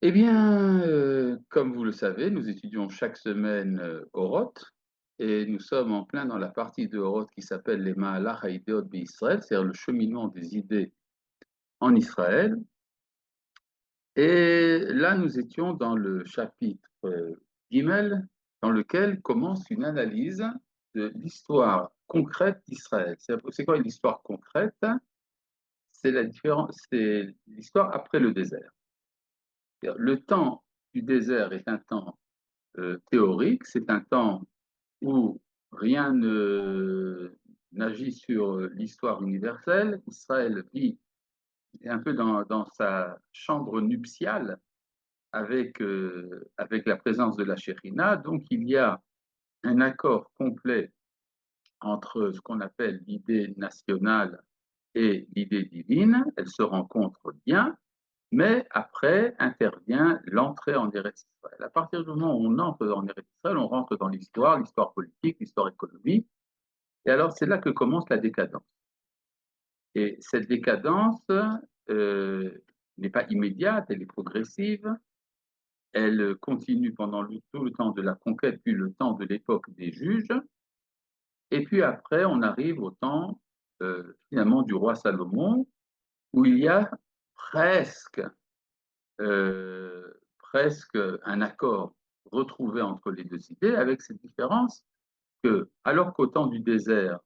Eh bien, comme vous le savez, nous étudions chaque semaine Oroth et nous sommes en plein dans la partie de Oroth qui s'appelle les Mahalach HaIdeot Israël, c'est-à-dire le cheminement des idées en Israël. Et là, nous étions dans le chapitre Gimel, dans lequel commence une analyse de l'histoire concrète d'Israël. C'est quoi une histoire concrète? C'est la différence, c'est l'histoire après le désert. C'est-à-dire, le temps du désert est un temps théorique, c'est un temps où rien ne n'agit sur l'histoire universelle. Israël vit un peu dans sa chambre nuptiale avec la présence de la Shekhinah. Donc il y a un accord complet entre ce qu'on appelle l'idée nationale et l'idée divine. Elles se rencontrent bien, mais après intervient l'entrée en Eretz Israël. À partir du moment où on entre en Eretz Israël, on rentre dans l'histoire politique, l'histoire économique, et alors c'est là que commence la décadence. Et cette décadence n'est pas immédiate, elle est progressive, elle continue pendant tout le temps de la conquête, puis le temps de l'époque des juges, et puis après on arrive au temps finalement du roi Salomon, où il y a presque presque un accord retrouvé entre les deux idées, avec cette différence que, alors qu'au temps du désert,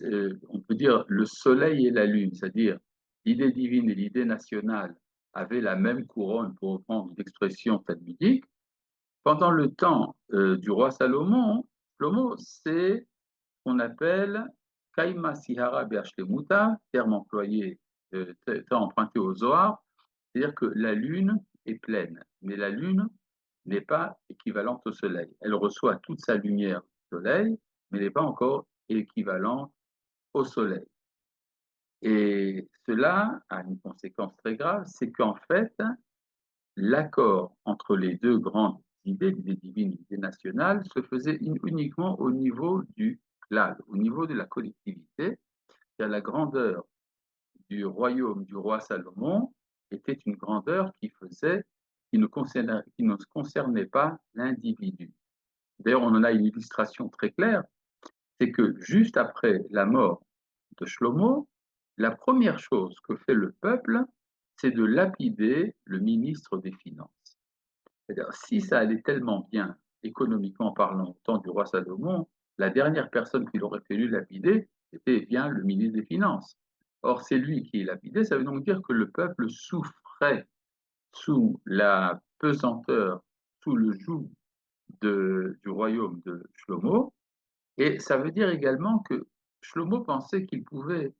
on peut dire le soleil et la lune, c'est-à-dire l'idée divine et l'idée nationale avaient la même couronne, pour reprendre l'expression talmudique, pendant le temps du roi Salomon, Shlomo, c'est ce qu'on appelle Kaima Sihara Be'ashlemuta, terme employé, terme emprunté au Zohar, c'est-à-dire que la lune est pleine, mais la lune n'est pas équivalente au soleil. Elle reçoit toute sa lumière du soleil, mais n'est pas encore équivalente au soleil. Et cela a une conséquence très grave, c'est qu'en fait, l'accord entre les deux grandes idées, l'idée divine et l'idée nationale, se faisait uniquement au niveau du klal, au niveau de la collectivité. La grandeur du royaume du roi Salomon était une grandeur qui ne concernait pas l'individu. D'ailleurs, on en a une illustration très claire, c'est que juste après la mort de Shlomo, la première chose que fait le peuple, c'est de lapider le ministre des Finances. C'est-à-dire, si ça allait tellement bien, économiquement parlant, au temps du roi Salomon, la dernière personne qu'il aurait fallu lapider, c'était bien le ministre des Finances. Or, c'est lui qui est lapidé, ça veut donc dire que le peuple souffrait sous la pesanteur, sous le joug du royaume de Shlomo, et ça veut dire également que Shlomo pensait qu'il pouvait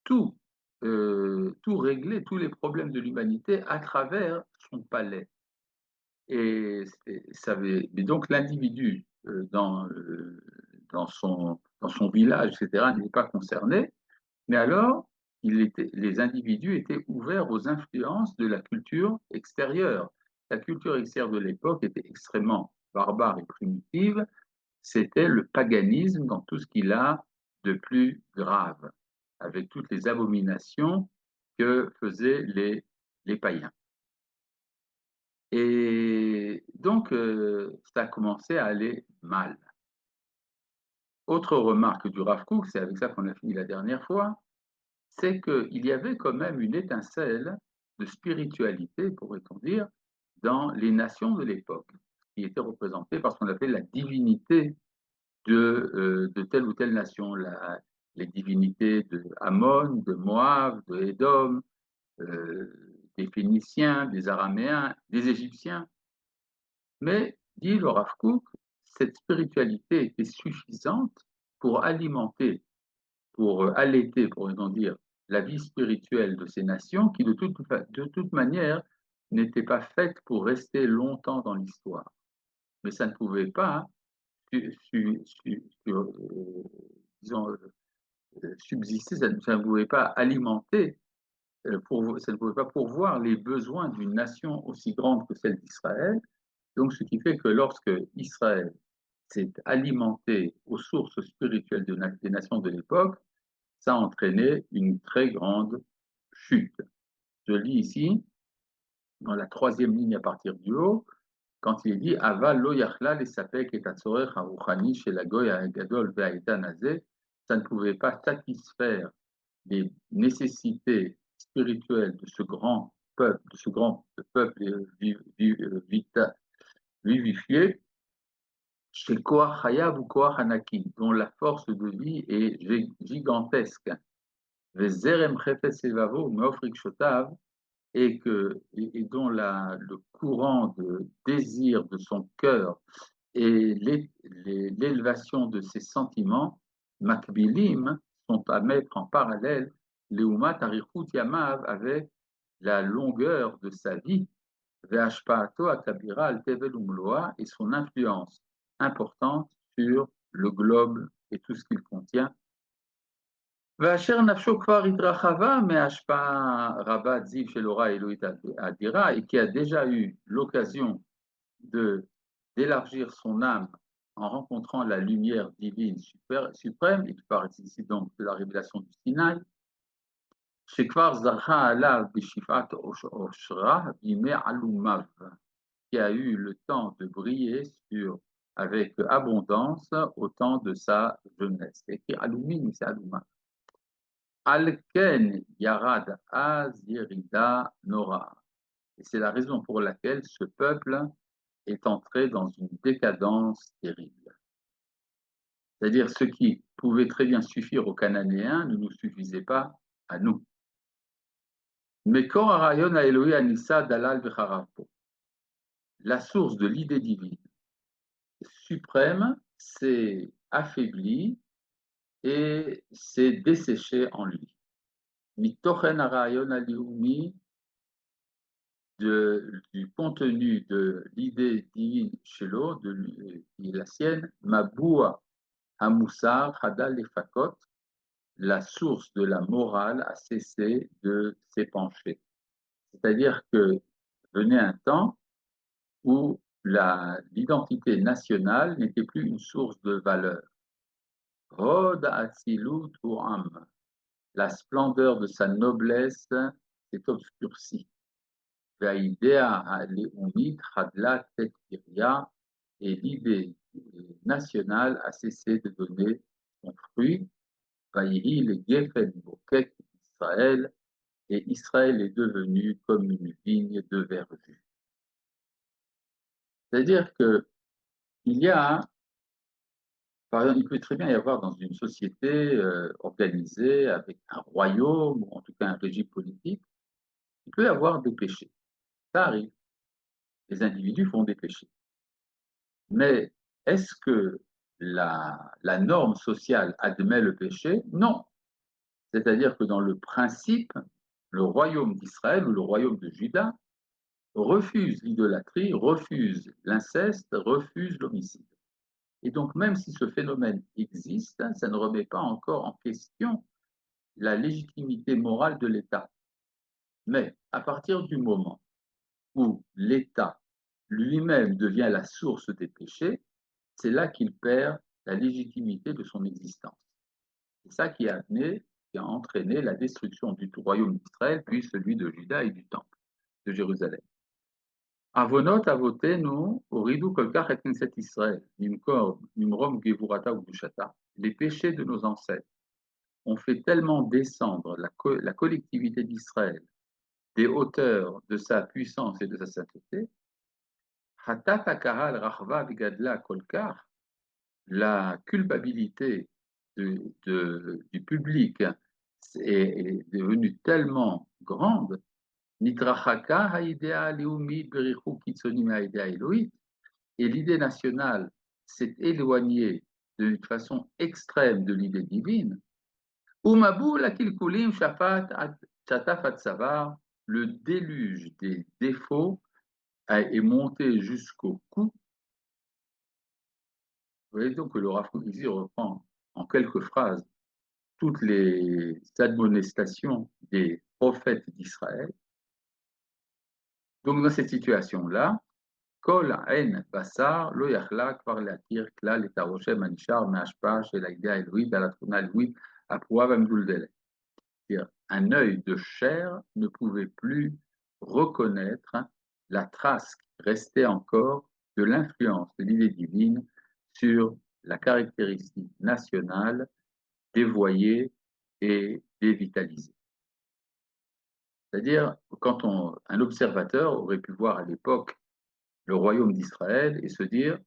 tout, tout régler, tous les problèmes de l'humanité à travers son palais. Mais donc l'individu dans son village, etc., n'est pas concerné, mais alors les individus étaient ouverts aux influences de la culture extérieure. La culture extérieure de l'époque était extrêmement barbare et primitive, c'était le paganisme dans tout ce qu'il a de plus grave, avec toutes les abominations que faisaient les païens. Et donc, ça a commencé à aller mal. Autre remarque du Rav Kook, c'est avec ça qu'on a fini la dernière fois, c'est qu'il y avait quand même une étincelle de spiritualité, pourrait-on dire, dans les nations de l'époque, qui était représentée par ce qu'on appelait la divinité de telle ou telle nation, les divinités de Ammon, de Moab, de Édom, des Phéniciens, des Araméens, des Égyptiens. Mais, dit le Rav Kook, cette spiritualité était suffisante pour alimenter, pour allaiter, pourrait-on dire, la vie spirituelle de ces nations qui, de toute manière, n'étaient pas faites pour rester longtemps dans l'histoire. Mais ça ne pouvait pas, disons, subsister, ça ne pouvait pas alimenter, ça ne pouvait pas pourvoir les besoins d'une nation aussi grande que celle d'Israël. Donc, ce qui fait que lorsque Israël s'est alimenté aux sources spirituelles des nations de l'époque, ça a entraîné une très grande chute. Je lis ici, dans la troisième ligne à partir du haut, quand il dit Ava lo yachla les sapek et atzorech haruchani chez la goy gadol ve'aïta nazé, ça ne pouvait pas satisfaire les nécessités spirituelles de ce grand peuple, vivifié, chez Koach Hayav ou Koach Hanaki, dont la force de vie est gigantesque. Vezerem chefetz levavo meofrik shotav, et dont le courant de désir de son cœur et l'élévation de ses sentiments, makbilim, sont à mettre en parallèle leumat arichut yamav avec la longueur de sa vie, ve'ashpa'ato akabira al tevel umloa, et son influence importante sur le globe et tout ce qu'il contient. ואשר נפשו כבר התרחבה מהשפעה רבת זיו של אורה אלוהית אדירה, et qui a déjà eu l'occasion d'élargir son âme en rencontrant la lumière divine suprême, il parle ici donc de la révélation du Sinaï, שכבר זרחה עליו בשפעת אושרה בימי עלומיו, qui a eu le temps de briller avec abondance au temps de sa jeunesse. Et qui alumine, c'est alumav. Alken yarad az yerida nora. Et c'est la raison pour laquelle ce peuple est entré dans une décadence terrible. C'est-à-dire ce qui pouvait très bien suffire aux Cananéens ne nous suffisait pas à nous. Mekor harayon haElohi anissa dalal v'charapo. La source de l'idée divine suprême s'est affaiblie et s'est desséchée en lui. Mitochen harayon haleumi, du contenu de l'idée divine Shelo, qui est la sienne, Maboua Hamoussar Hadal Lefakot, la source de la morale a cessé de s'épancher. C'est-à-dire que venait un temps où l'identité nationale n'était plus une source de valeur. Hod Atzilut U'am, la splendeur de sa noblesse s'est obscurcie. Et l'idée nationale a cessé de donner son fruit. Israël, et Israël est devenu comme une vigne de verjus. C'est-à-dire que par exemple, il peut très bien y avoir dans une société organisée avec un royaume, ou en tout cas un régime politique, il peut y avoir des péchés. Ça arrive. Les individus font des péchés. Mais est-ce que la norme sociale admet le péché? Non. C'est-à-dire que dans le principe, le royaume d'Israël ou le royaume de Juda refuse l'idolâtrie, refuse l'inceste, refuse l'homicide. Et donc, même si ce phénomène existe, ça ne remet pas encore en question la légitimité morale de l'État. Mais à partir du moment où l'État lui-même devient la source des péchés, c'est là qu'il perd la légitimité de son existence. C'est ça qui a entraîné la destruction du royaume d'Israël, puis celui de Juda et du temple de Jérusalem. Avonot avotenu oridu kolkach et knesset Israël, nimrom gevurata udushata. Les péchés de nos ancêtres ont fait tellement descendre la collectivité d'Israël des hauteurs de sa puissance et de sa sainteté, la culpabilité du public est devenue tellement grande, et l'idée nationale s'est éloignée d'une façon extrême de l'idée divine. Le déluge des défauts est monté jusqu'au cou. Vous voyez donc que le Rav Kook ici reprend en quelques phrases toutes les admonestations des prophètes d'Israël. Donc dans cette situation-là, Kol en basar lo yachla kvar leakir klal et haroshem anishar me'ashpa shel haidea elohit al hatchuna elohit aprouva v'mduldelet. C'est-à-dire, un œil de chair ne pouvait plus reconnaître la trace qui restait encore de l'influence de l'idée divine sur la caractéristique nationale dévoyée et dévitalisée. C'est-à-dire, quand un observateur aurait pu voir à l'époque le royaume d'Israël et se dire,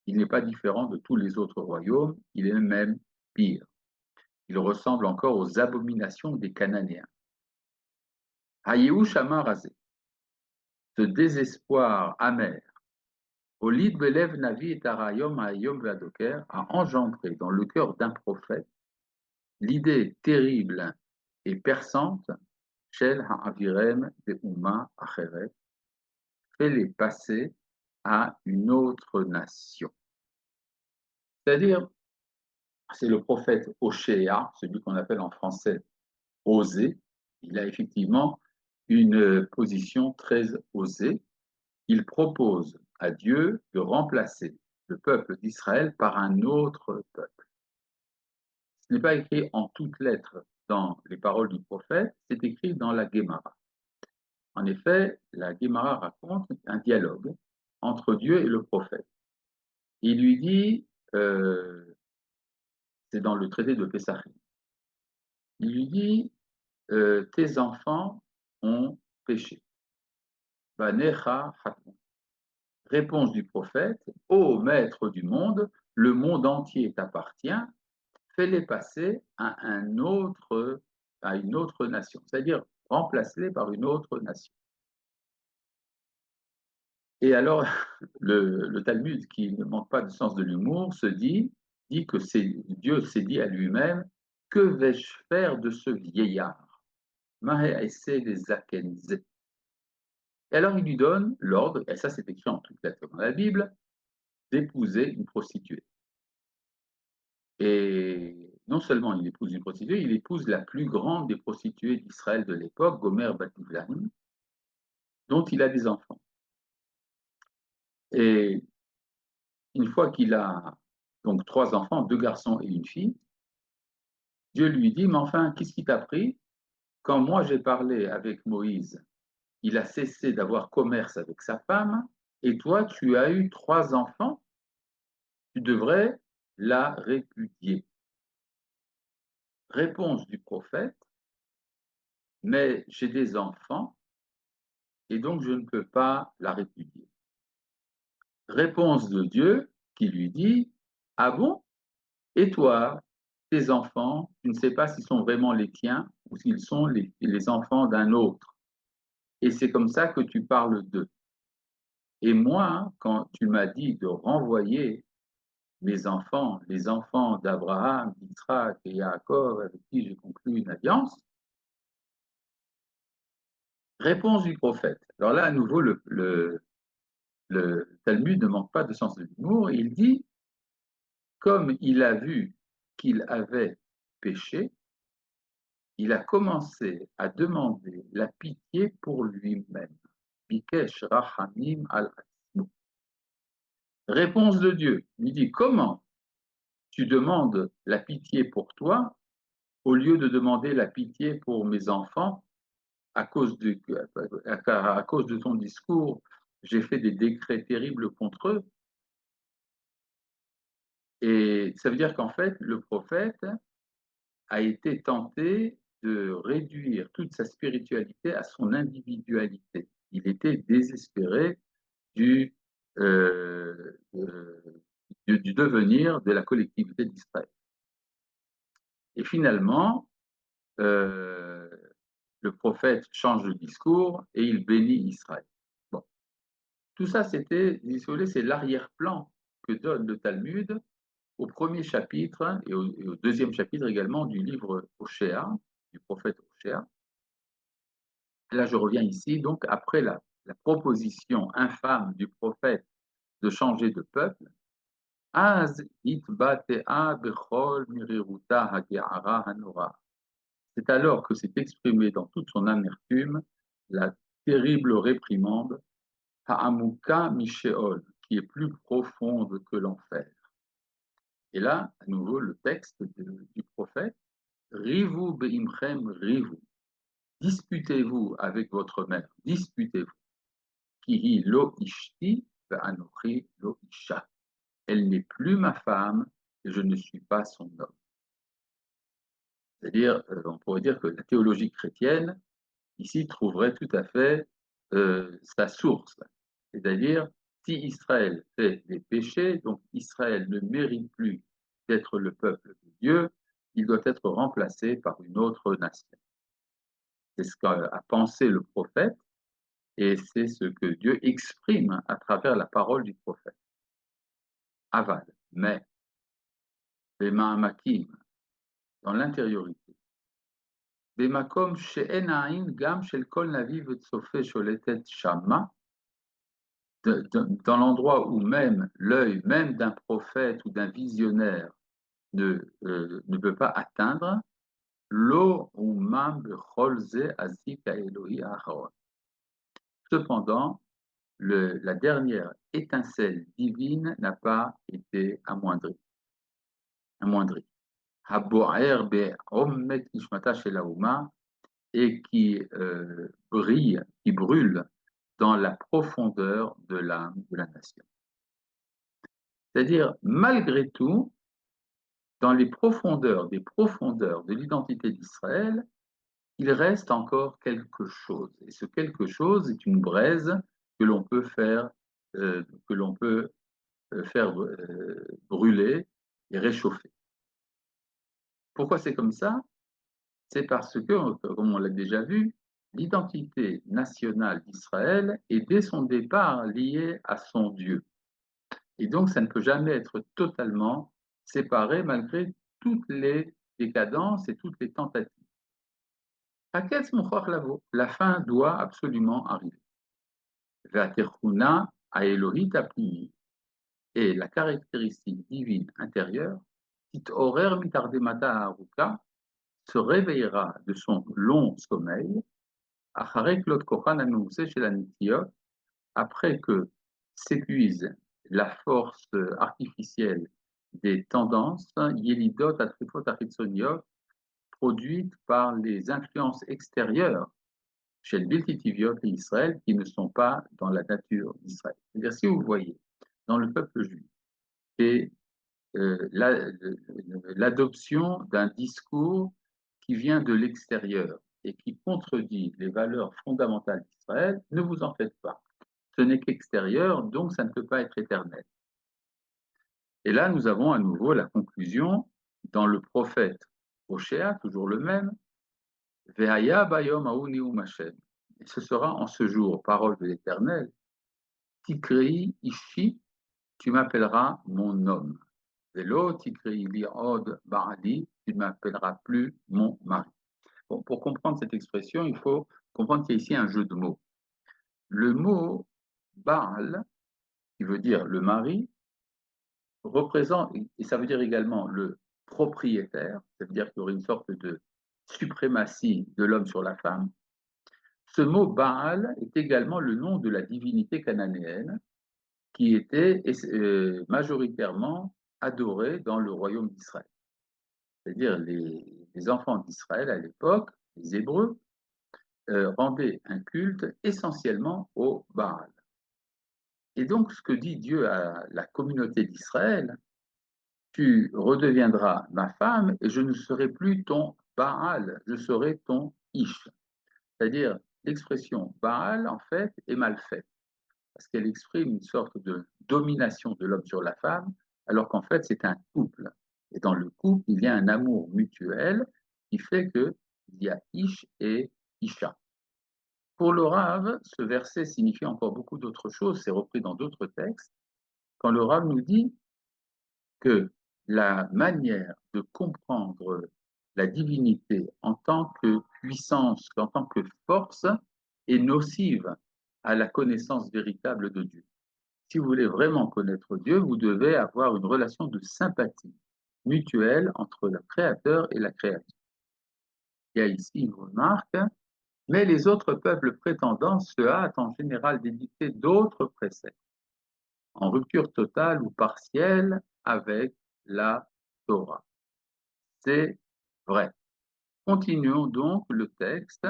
il n'est pas différent de tous les autres royaumes, il est même pire. Il ressemble encore aux abominations des Cananéens. Hayehu Shamar Hazé, ce désespoir amer, Olid Belev Navi et Arayom Hayom Vadoker a engendré dans le cœur d'un prophète l'idée terrible et perçante Shel Ha'avirem Be'uma Acheret, fait-les passer à une autre nation. C'est-à-dire, c'est le prophète Oshéa, celui qu'on appelle en français Osée. Il a effectivement une position très osée. Il propose à Dieu de remplacer le peuple d'Israël par un autre peuple. Ce n'est pas écrit en toutes lettres dans les paroles du prophète, c'est écrit dans la Guémara. En effet, la Guémara raconte un dialogue entre Dieu et le prophète. Il lui dit, c'est dans le traité de Pessahim, il lui dit, tes enfants ont péché. Banecha Hatou. Réponse du prophète, ô maître du monde, le monde entier t'appartient, fais-les passer à une autre nation, c'est-à-dire remplace-les par une autre nation. Et alors, le Talmud, qui ne manque pas de sens de l'humour, dit que Dieu s'est dit à lui-même, que vais-je faire de ce vieillard? Et alors il lui donne l'ordre, et ça c'est écrit en toutes lettres dans la Bible, d'épouser une prostituée. Et non seulement il épouse une prostituée, il épouse la plus grande des prostituées d'Israël de l'époque, Gomer Bativlani, dont il a des enfants. Et une fois qu'il a donc 3 enfants, 2 garçons et une fille, Dieu lui dit, mais enfin, qu'est-ce qui t'a pris? Quand moi j'ai parlé avec Moïse, il a cessé d'avoir commerce avec sa femme, et toi tu as eu 3 enfants, tu devrais la répudier. Réponse du prophète, mais j'ai des enfants et donc je ne peux pas la répudier. Réponse de Dieu qui lui dit, ah bon? Et toi, tes enfants, tu ne sais pas s'ils sont vraiment les tiens ou s'ils sont les enfants d'un autre. Et c'est comme ça que tu parles d'eux. Et moi, quand tu m'as dit de renvoyer mes enfants, les enfants d'Abraham, d'Isaac et Jacob, avec qui j'ai conclu une alliance, réponse du prophète. Alors là, à nouveau, le Talmud ne manque pas de sens de l'humour. Il dit, comme il a vu qu'il avait péché, il a commencé à demander la pitié pour lui-même. Bikesh Rachamim al Atzmo. Réponse de Dieu. Il dit, comment tu demandes la pitié pour toi au lieu de demander la pitié pour mes enfants à cause de ton discours, j'ai fait des décrets terribles contre eux. Et ça veut dire qu'en fait, le prophète a été tenté de réduire toute sa spiritualité à son individualité. Il était désespéré du, euh, euh, du devenir de la collectivité d'Israël. Et finalement, euh, le prophète change de discours et il bénit Israël. Bon. Tout ça, c'est l'arrière-plan que donne le Talmud au premier chapitre et au deuxième chapitre également du livre Oshéa, du prophète Oshéa. Là, je reviens ici, donc après la proposition infâme du prophète de changer de peuple, Az itbatea bechol miriruta hage'ara hanora. C'est alors que s'est exprimée dans toute son amertume la terrible réprimande Ha'amuka Mishéol, qui est plus profonde que l'enfer. Et là, à nouveau, le texte du prophète Rivu be'imchem rivu. disputez-vous avec votre mère, disputez-vous. Kihi lo ishti ve'anochi lo isha. Elle n'est plus ma femme et je ne suis pas son homme. C'est-à-dire, on pourrait dire que la théologie chrétienne, ici, trouverait tout à fait sa source. C'est-à-dire, si Israël fait des péchés, donc Israël ne mérite plus d'être le peuple de Dieu, il doit être remplacé par une autre nation. C'est ce qu'a pensé le prophète et c'est ce que Dieu exprime à travers la parole du prophète. Aval, mais, les Mahamakim, dans l'intériorité. Bemakom she'en ha'in gam shel kol navi v'tsofe sholetet shama, dans l'endroit où même l'œil même d'un prophète ou d'un visionnaire ne peut pas atteindre, lo umam bechol ze azik ha'eloi ha'acharon. Cependant, la dernière étincelle divine n'a pas été amoindrie. Habo'er be'ommet nishmata shel ha'uma, et qui brille, qui brûle dans la profondeur de l'âme de la nation. C'est-à-dire, malgré tout, dans les profondeurs des profondeurs de l'identité d'Israël, il reste encore quelque chose. Et ce quelque chose est une braise que l'on peut faire, brûler et réchauffer. Pourquoi c'est comme ça? C'est parce que, comme on l'a déjà vu, l'identité nationale d'Israël est dès son départ liée à son Dieu. Et donc, ça ne peut jamais être totalement séparé malgré toutes les décadences et toutes les tentatives. La fin doit absolument arriver. Et la caractéristique divine intérieure, se réveillera de son long sommeil, après que s'épuise la force artificielle des tendances, Yelidot, Atrifot, Achitsoniot, produites par les influences extérieures chez le Biltitiviot et Israël qui ne sont pas dans la nature d'Israël. C'est-à-dire, si vous voyez dans le peuple juif et l'adoption d'un discours qui vient de l'extérieur et qui contredit les valeurs fondamentales d'Israël, ne vous en faites pas. Ce n'est qu'extérieur, donc ça ne peut pas être éternel. Et là, nous avons à nouveau la conclusion dans le prophète Oshéa, toujours le même, Ve'haya bayom ha'u ni'um Hashem. Et ce sera en ce jour, parole de l'Éternel, Tikrei ishi, tu m'appelleras mon homme. Velo tikrei li od ba'ali, tu ne m'appelleras plus mon mari. Bon, pour comprendre cette expression, il faut comprendre qu'il y a ici un jeu de mots. Le mot Baal, qui veut dire le mari, représente, et ça veut dire également le propriétaire, ça veut dire qu'il y aurait une sorte de suprématie de l'homme sur la femme. Ce mot Baal est également le nom de la divinité cananéenne qui était majoritairement adorée dans le royaume d'Israël. C'est-à-dire les enfants d'Israël à l'époque, les Hébreux, rendaient un culte essentiellement au Baal. Et donc, ce que dit Dieu à la communauté d'Israël, tu redeviendras ma femme et je ne serai plus ton Baal, je serai ton Ish. C'est-à-dire, l'expression Baal, en fait, est mal faite, parce qu'elle exprime une sorte de domination de l'homme sur la femme, alors qu'en fait, c'est un couple. Et dans le couple, il y a un amour mutuel qui fait qu'il y a Ish et Isha. Pour le Rav, ce verset signifie encore beaucoup d'autres choses, c'est repris dans d'autres textes, quand le Rav nous dit que la manière de comprendre la divinité en tant que puissance, en tant que force, est nocive à la connaissance véritable de Dieu. Si vous voulez vraiment connaître Dieu, vous devez avoir une relation de sympathie mutuelle entre le Créateur et la créature. Il y a ici une remarque, mais les autres peuples prétendants se hâtent en général d'édicter d'autres préceptes, en rupture totale ou partielle avec la Torah. C'est vrai. Continuons donc le texte.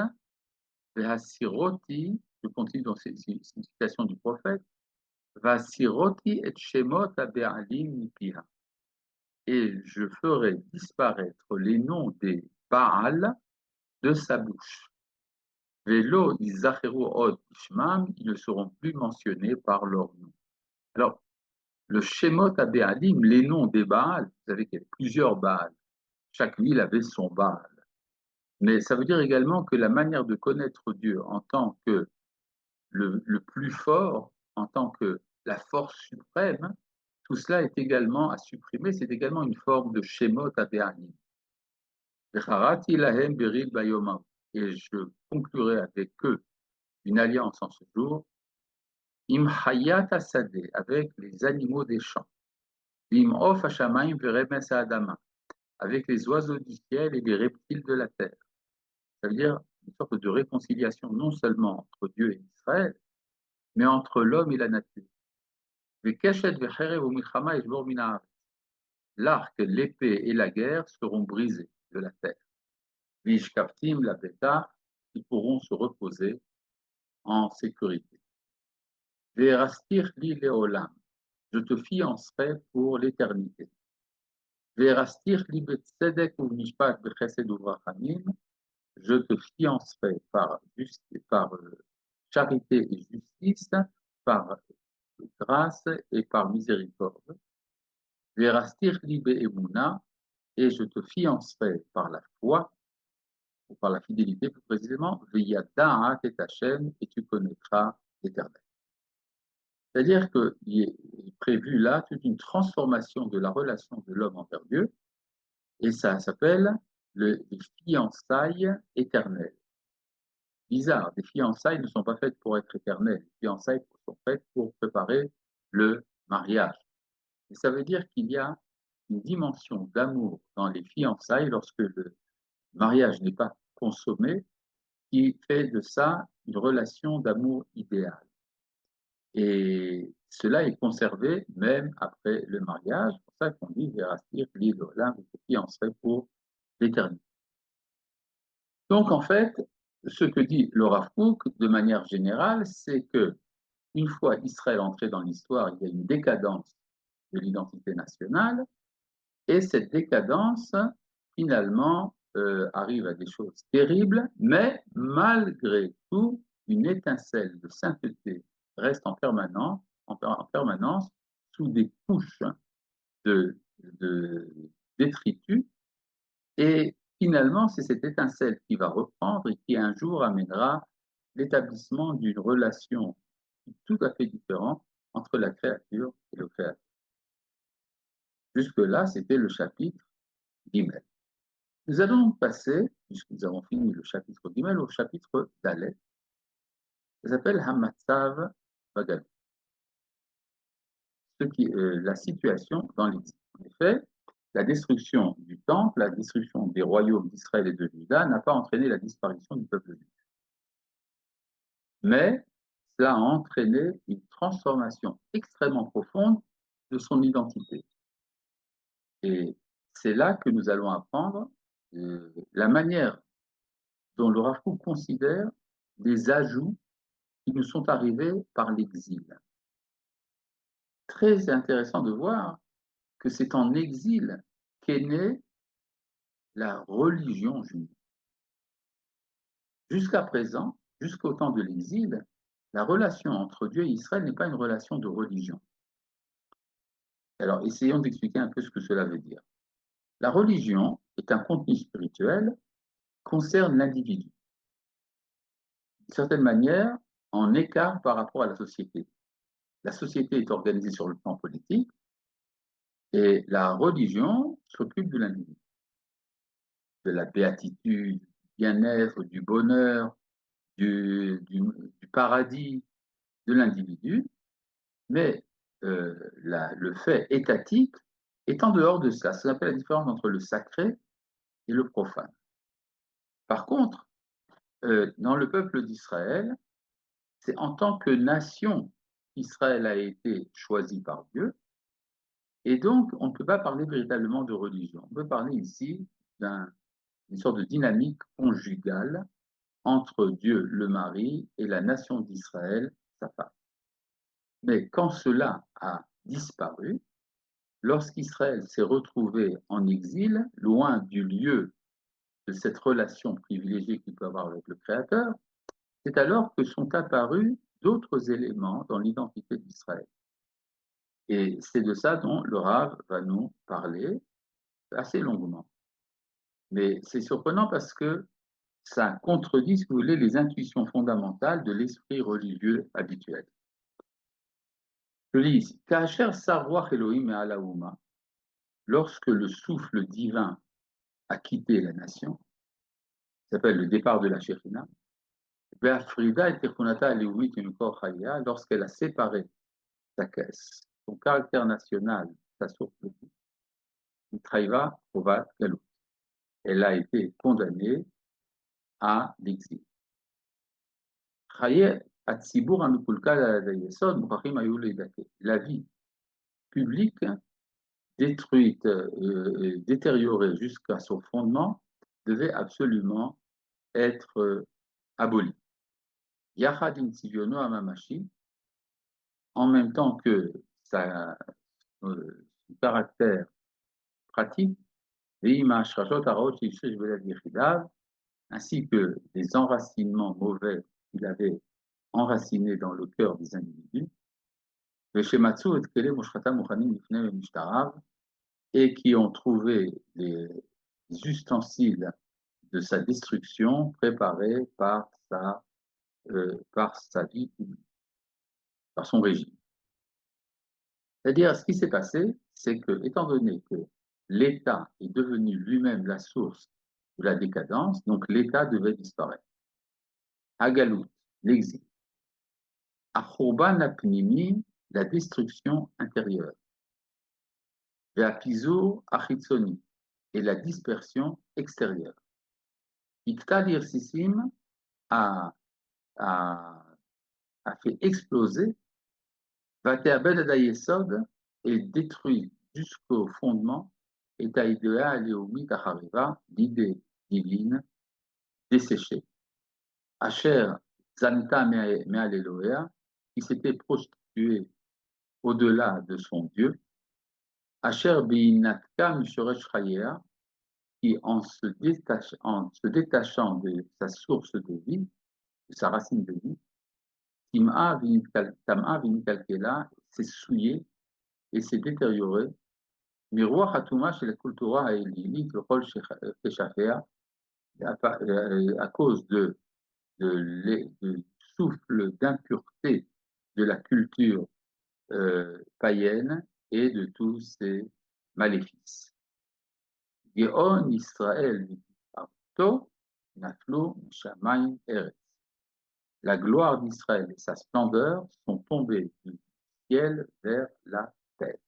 Vehasiroti, je continue dans cette citation du prophète, Vasiroti et Shemot Abe'alim Mipiha. Et je ferai disparaître les noms des Baal de sa bouche. Velo Izacheru Od Ishmam, ils ne seront plus mentionnés par leur nom. Alors, le Shemot Abe'alim, les noms des Baal, vous savez qu'il y a plusieurs Baal. Chaque ville avait son Baal. Mais ça veut dire également que la manière de connaître Dieu en tant que le plus fort, en tant que la force suprême, tout cela est également à supprimer, c'est également une forme de Shemot Abe'alim. Et je conclurai avec eux une alliance en ce jour, Im Hayat Asadeh, avec les animaux des champs, Im Of Hashamayim Veremes Adama, avec les oiseaux du ciel et les reptiles de la terre. Ça veut dire une sorte de réconciliation non seulement entre Dieu et Israël, mais entre l'homme et la nature. L'arc, l'épée et la guerre seront brisés de la terre. Vishkaftim, la bêta, ils pourront se reposer en sécurité. Verastir li leolam, je te fiancerai pour l'éternité. Verastir li betzedek ou mishpat bechesed uvrachamim, je te fiancerai par charité et justice, par grâce et par miséricorde. Verastir li be'emuna, et je te fiancerai par la foi, ou par la fidélité plus précisément, Veyada'at et Hachem, et tu connaîtras l'Éternel. C'est-à-dire qu'il est prévu là toute une transformation de la relation de l'homme envers Dieu, et ça s'appelle les fiançailles éternelles. Bizarre, les fiançailles ne sont pas faites pour être éternelles, les fiançailles sont faites pour préparer le mariage. Et ça veut dire qu'il y a une dimension d'amour dans les fiançailles lorsque le mariage n'est pas consommé, qui fait de ça une relation d'amour idéale. Et cela est conservé même après le mariage. C'est pour ça qu'on dit Verastir, l'île Olympe, et fiancerait pour l'éternité. Donc en fait, ce que dit le Rav Kook de manière générale, c'est que une fois Israël entré dans l'histoire, il y a une décadence de l'identité nationale, et cette décadence, finalement, arrive à des choses terribles, mais malgré tout, une étincelle de sainteté reste en permanence sous des couches de détritus, et finalement, c'est cette étincelle qui va reprendre et qui un jour amènera l'établissement d'une relation tout à fait différente entre la créature et le créateur. Jusque-là, c'était le chapitre Gimel. Nous allons passer, puisque nous avons fini le chapitre Gimel, au chapitre Dalet. Ça s'appelle Hamatzav Bagalut. La situation dans l'exil. En effet, la destruction du temple, la destruction des royaumes d'Israël et de Juda n'a pas entraîné la disparition du peuple juif. Mais cela a entraîné une transformation extrêmement profonde de son identité. Et c'est là que nous allons apprendre la manière dont le Rav Kook considère les ajouts qui nous sont arrivés par l'exil. Très intéressant de voir que c'est en exil qu'est née la religion juive. Jusqu'à présent, jusqu'au temps de l'exil, la relation entre Dieu et Israël n'est pas une relation de religion. Alors, essayons d'expliquer un peu ce que cela veut dire. La religion est un contenu spirituel qui concerne l'individu. D'une certaine manière, en écart par rapport à la société. La société est organisée sur le plan politique et la religion s'occupe de l'individu, de la béatitude, du bien-être, du bonheur, du paradis de l'individu, mais le fait étatique est en dehors de ça. Ça s'appelle la différence entre le sacré et le profane. Par contre, dans le peuple d'Israël, c'est en tant que nation qu'Israël a été choisi par Dieu, et donc on ne peut pas parler véritablement de religion. On peut parler ici d'une sorte de dynamique conjugale entre Dieu le mari et la nation d'Israël, sa femme. Mais quand cela a disparu, lorsqu'Israël s'est retrouvé en exil, loin du lieu de cette relation privilégiée qu'il peut avoir avec le Créateur, c'est alors que sont apparus d'autres éléments dans l'identité d'Israël. Et c'est de ça dont le Rav va nous parler assez longuement. Mais c'est surprenant parce que ça contredit, si vous voulez, les intuitions fondamentales de l'esprit religieux habituel. Je lis ici. Kacher sarwach Elohim et alaouma, lorsque le souffle divin a quitté la nation, ça s'appelle le départ de la Shekhinah, Be'afrida et Techunata Aleoumit Imkor Chaya, lorsqu'elle a séparé sa caisse, son caractère national, sa source de vie, Mitraïva Provat Galut. Elle a été condamnée à l'exil. La vie publique détruite, détériorée jusqu'à son fondement, devait absolument être abolie. Yachad Tziviono Amamashi, en même temps que son caractère pratique, ainsi que les enracinements mauvais qu'il avait enracinés dans le cœur des individus, et qui ont trouvé les ustensiles de sa destruction préparés par sa vie publique, par son régime. C'est-à-dire, ce qui s'est passé, c'est que, étant donné que l'État est devenu lui-même la source de la décadence, donc l'État devait disparaître. Agalout, l'exil. Achurban apnimi, la destruction intérieure. Ve'apizo achitsoni, et la dispersion extérieure. Iktal Irsissim a fait exploser Vateabed Adayesod et détruit jusqu'au fondement et Taïdea Aleomi Tachariva, l'idée divine desséchée. Asher Zanta Mealeloea, qui s'était prostituée au-delà de son Dieu. Asher Beinatka Mishoresh Chayea, qui en se détachant de sa source de vie, de sa racine de vie, Tam'a Vinikalkela s'est souillé et s'est détérioré. Miroir Hatuma chez la cultura haïlite, le rôle Keshafea, à cause du souffle d'impureté de la culture païenne et de tous ses maléfices. Geon Israël Arto Naflo Shamayim Eretz. La gloire d'Israël et sa splendeur sont tombées du ciel vers la terre.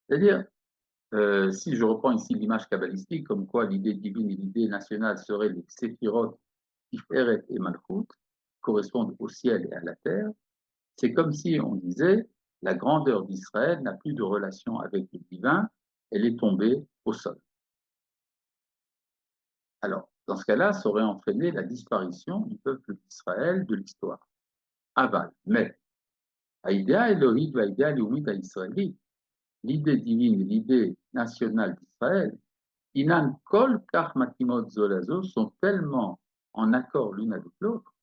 C'est-à-dire, si je reprends ici l'image kabbalistique, comme quoi l'idée divine et l'idée nationale seraient les séphirot, Tiferet et Malchut, correspondent au ciel et à la terre, c'est comme si on disait la grandeur d'Israël n'a plus de relation avec le divin, elle est tombée au sol. Alors, dans ce cas-là, ça aurait entraîné la disparition du peuple d'Israël de l'histoire. Aval, mais, Haïdea Elohid, Haïdea Léoumid Israélite, l'idée divine et l'idée nationale d'Israël, Inan Kol Kach Matimot Zolazo, sont tellement en accord l'une avec l'autre,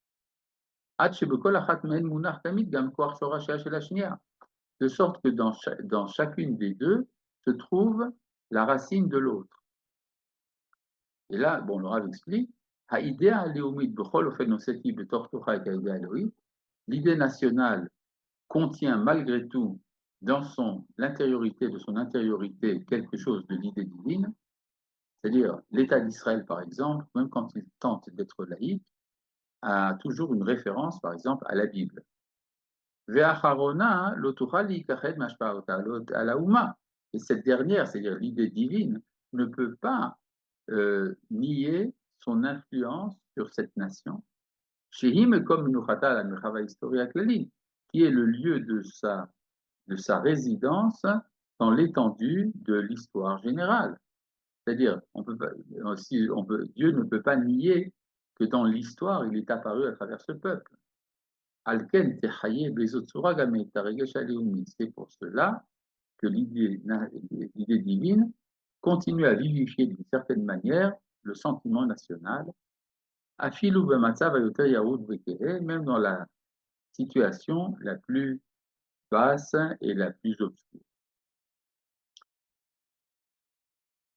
de sorte que dans chacune des deux se trouve la racine de l'autre. Et là, bon, le Rav explique, l'idée nationale contient malgré tout dans l'intériorité de son intériorité quelque chose de l'idée divine, c'est-à-dire l'État d'Israël, par exemple, même quand il tente d'être laïque, a toujours une référence, par exemple, à la Bible. Et cette dernière, c'est-à-dire l'idée divine, ne peut pas nier son influence sur cette nation, qui est le lieu de sa résidence dans l'étendue de l'histoire générale. C'est-à-dire, Dieu ne peut pas nier que dans l'histoire, il est apparu à travers ce peuple. Alken techaye bezotsura game taregesh aleumi. C'est pour cela que l'idée divine continue à vivifier d'une certaine manière le sentiment national, afilu b'matzav hayoter yaoud v'kehe, même dans la situation la plus basse et la plus obscure.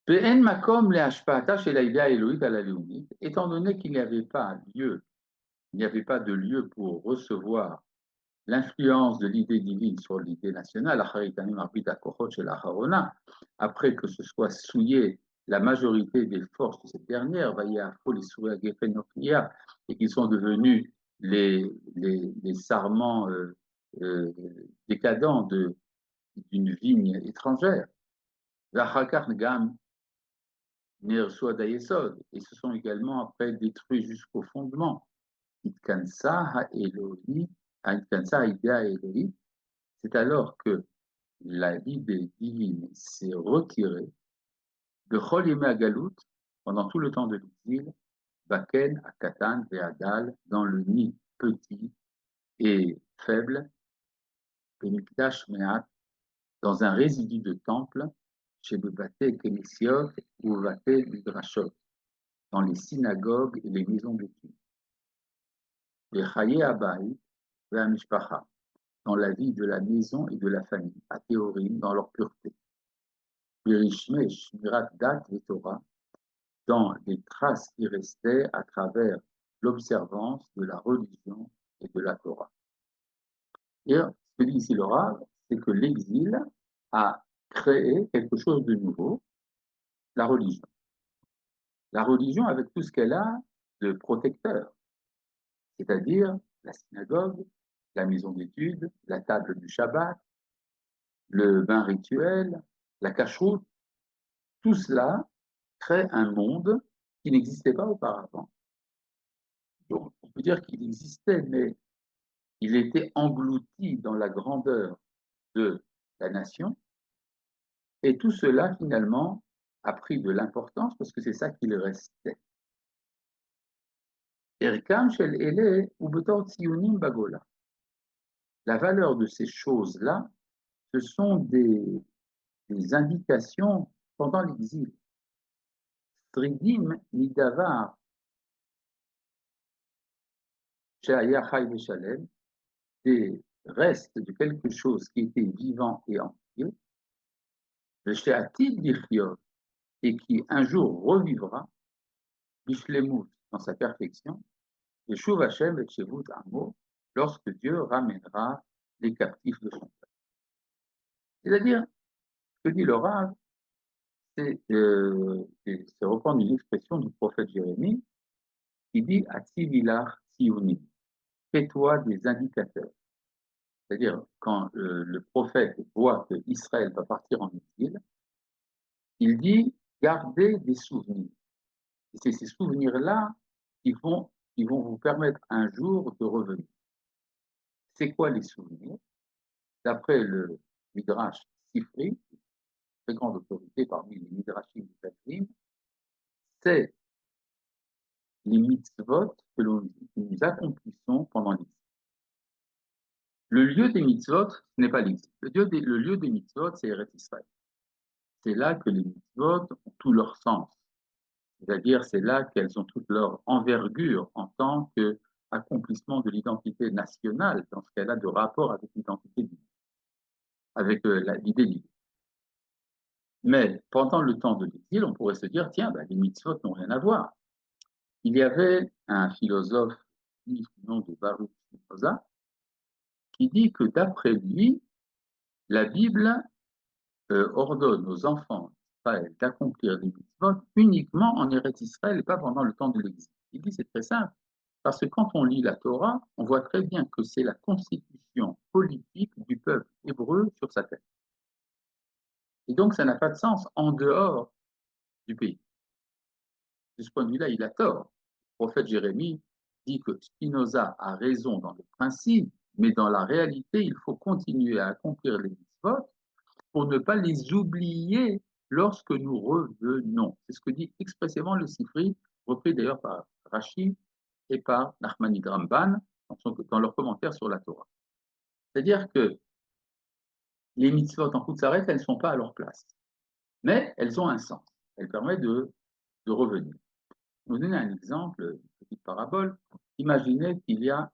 Ve'en makom le'hashpa'ata shel ha'idea Elohit ala leumit, étant donné qu'il n'y avait pas de lieu pour recevoir l'influence de l'idée divine sur l'idée nationale, après que ce soit souillé la majorité des forces de cette dernière, et qui sont devenus les sarments décadents d'une vigne étrangère. Et se sont également après détruits jusqu'au fondement. C'est alors que l'idée divine s'est retirée de Chol Yemei Galout pendant tout le temps de l'exil, Baken, Akatan, Ve'adal, dans le nid petit et faible, Bemikdash Me'at, dans un résidu de temple, chez Bebaté Kenesiot ou Baté Midrashot, dans les synagogues et les maisons d'études. Ve'chaye Abayit Ve'amishpacha, dans la vie de la maison et de la famille, à Théorim, dans leur pureté. Virishme Shmirat Dat et Torah, dans les traces qui restaient à travers l'observance de la religion et de la Torah. Et ce que dit ici le Rav, c'est que l'exil a créé quelque chose de nouveau, la religion. La religion avec tout ce qu'elle a de protecteur, c'est-à-dire la synagogue, la maison d'études, la table du Shabbat, le bain rituel, la cacheroute, tout cela crée un monde qui n'existait pas auparavant. Donc, on peut dire qu'il existait, mais il était englouti dans la grandeur de la nation. Et tout cela, finalement, a pris de l'importance parce que c'est ça qu'il restait. Erkam shel ele ou betor tzionim bagola. La valeur de ces choses-là, ce sont des indications pendant l'exil. Stridim midavar she'aya chay v'shalem, des restes de quelque chose qui était vivant et entier, she'atid lichiyot, et qui un jour revivra, bishlemut, dans sa perfection, et shuv Hashem et shevut amo, lorsque Dieu ramènera les captifs de son peuple. C'est-à-dire, ce que dit le Rav, c'est reprendre une expression du prophète Jérémie qui dit Atzivilar Siouni, fais-toi des indicateurs. C'est-à-dire, quand le prophète voit que Israël va partir en exil, il dit gardez des souvenirs. Et c'est ces souvenirs-là qui vont vous permettre un jour de revenir. C'est quoi les souvenirs? D'après le Midrash Sifri, très grande autorité parmi les Midrashim du Talmud, c'est les mitzvot que nous accomplissons pendant l'exil. Le lieu des mitzvot, ce n'est pas l'exil. Le lieu des mitzvot, c'est Eretz Israël. C'est là que les mitzvot ont tout leur sens. C'est-à-dire, c'est là qu'elles ont toute leur envergure en tant qu'accomplissement de l'identité nationale, dans ce qu'elle a de rapport avec l'identité divine, avec l'idée divine. Mais pendant le temps de l'exil, on pourrait se dire, tiens, les mitzvot n'ont rien à voir. Il y avait un philosophe du nom de Baruch Spinoza qui dit que d'après lui, la Bible ordonne aux enfants d'Israël d'accomplir les mitzvot uniquement en Eretz Israël et pas pendant le temps de l'exil. Il dit c'est très simple, parce que quand on lit la Torah, on voit très bien que c'est la constitution politique du peuple hébreu sur sa terre. Et donc ça n'a pas de sens en dehors du pays. De ce point de vue-là, il a tort. Le prophète Jérémie dit que Spinoza a raison dans le principe, mais dans la réalité, il faut continuer à accomplir les mitzvot pour ne pas les oublier lorsque nous revenons. C'est ce que dit expressément le Sifri, repris d'ailleurs par Rashi et par Nachmanides Ramban dans leur commentaire sur la Torah. C'est-à-dire que les mitzvot en Kutzaret, elles ne sont pas à leur place, mais elles ont un sens. Elles permettent de revenir. Je vais vous donner un exemple, une petite parabole. Imaginez qu'il y a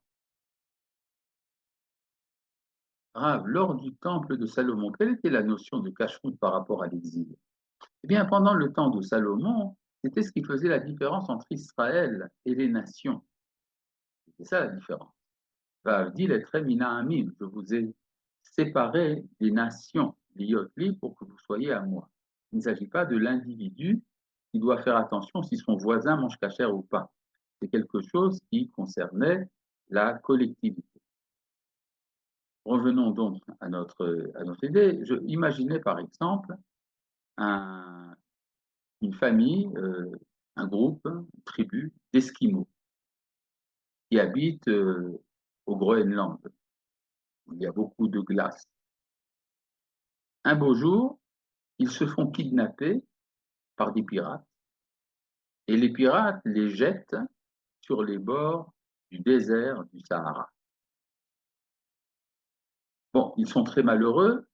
lors du temple de Salomon, quelle était la notion de cache-route par rapport à l'exil? Eh bien, pendant le temps de Salomon, c'était ce qui faisait la différence entre Israël et les nations. C'est ça la différence. Dit les traits mina je vous ai séparé des nations, liotli, pour que vous soyez à moi. Il ne s'agit pas de l'individu qui doit faire attention si son voisin mange cachère ou pas. C'est quelque chose qui concernait la collectivité. Revenons donc à notre idée. Imaginez par exemple une famille, un groupe, une tribu d'Esquimaux qui habitent au Groenland, où il y a beaucoup de glace. Un beau jour, ils se font kidnapper par des pirates et les pirates les jettent sur les bords du désert du Sahara. Bon, ils sont très malheureux,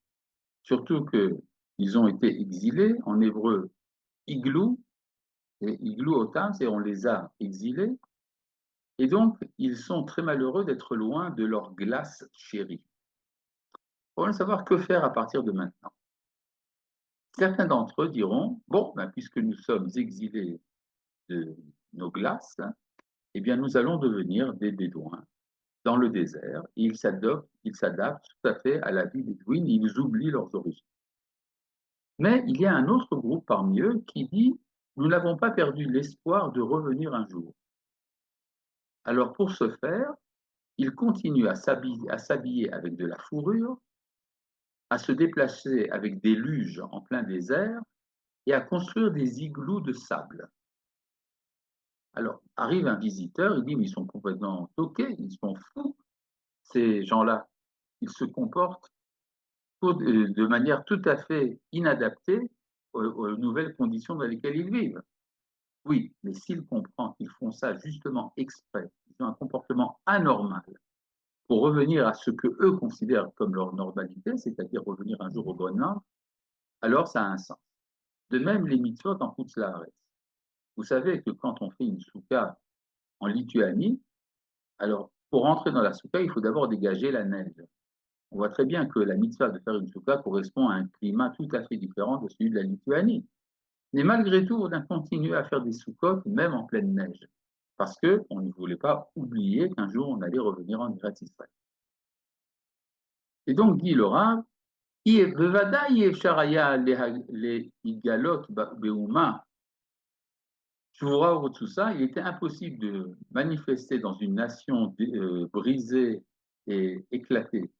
surtout qu'ils ont été exilés, en hébreu igloo, et igloo otam, c'est on les a exilés, et donc ils sont très malheureux d'être loin de leur glace chérie. On va savoir que faire à partir de maintenant. Certains d'entre eux diront, bon, ben, puisque nous sommes exilés de nos glaces, eh bien nous allons devenir des bédouins dans le désert, et ils s'adaptent tout à fait à la vie bédouine, ils oublient leurs origines. Mais il y a un autre groupe parmi eux qui dit, nous n'avons pas perdu l'espoir de revenir un jour. Alors pour ce faire, ils continuent à s'habiller avec de la fourrure, à se déplacer avec des luges en plein désert et à construire des igloos de sable. Alors, arrive un visiteur, il dit, mais ils sont complètement toqués, ils sont fous, ces gens-là. Ils se comportent de manière tout à fait inadaptée aux nouvelles conditions dans lesquelles ils vivent. Oui, mais s'ils comprennent qu'ils font ça justement exprès, ils ont un comportement anormal pour revenir à ce que eux considèrent comme leur normalité, c'est-à-dire revenir un jour au Groenland, alors ça a un sens. De même, les mitzvot en Hutzlaaretz. Vous savez que quand on fait une souka en Lituanie, alors pour entrer dans la souka, il faut d'abord dégager la neige. On voit très bien que la mitzvah de faire une souka correspond à un climat tout à fait différent de celui de la Lituanie. Mais malgré tout, on a continué à faire des soukottes, même en pleine neige, parce qu'on ne voulait pas oublier qu'un jour on allait revenir en Eretz Israël. Et donc, dit le Rav, בוודאי אי אפשר היה להיגלות באומה. Pour tout ça, il était impossible de manifester dans une nation brisée et éclatée,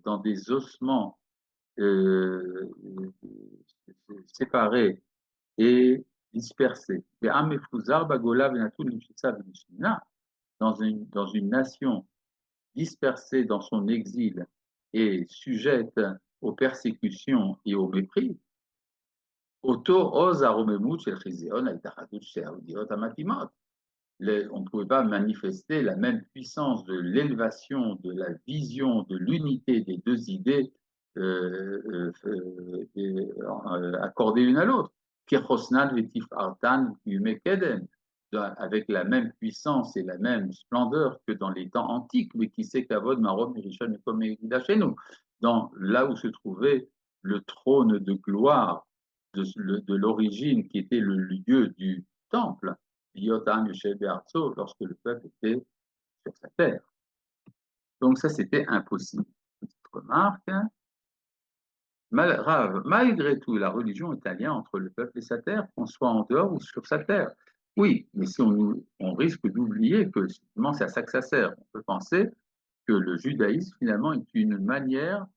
dans des ossements séparés et dispersés. Dans une nation dispersée dans son exil et sujette aux persécutions et au mépris, on ne pouvait pas manifester la même puissance de l'élévation, de la vision, de l'unité des deux idées accordées l'une à l'autre. Avec la même puissance et la même splendeur que dans les temps antiques, mais qui sait qu'Avod, Marom, Rishon et Komegida chez nous, là où se trouvait le trône de gloire de l'origine, qui était le lieu du temple, lorsque le peuple était sur sa terre. Donc ça, c'était impossible. Petite remarque. Malgré tout, la religion est un lien entre le peuple et sa terre, qu'on soit en dehors ou sur sa terre. Oui, mais si on risque d'oublier que justement c'est à ça que ça sert. On peut penser que le judaïsme finalement est une manière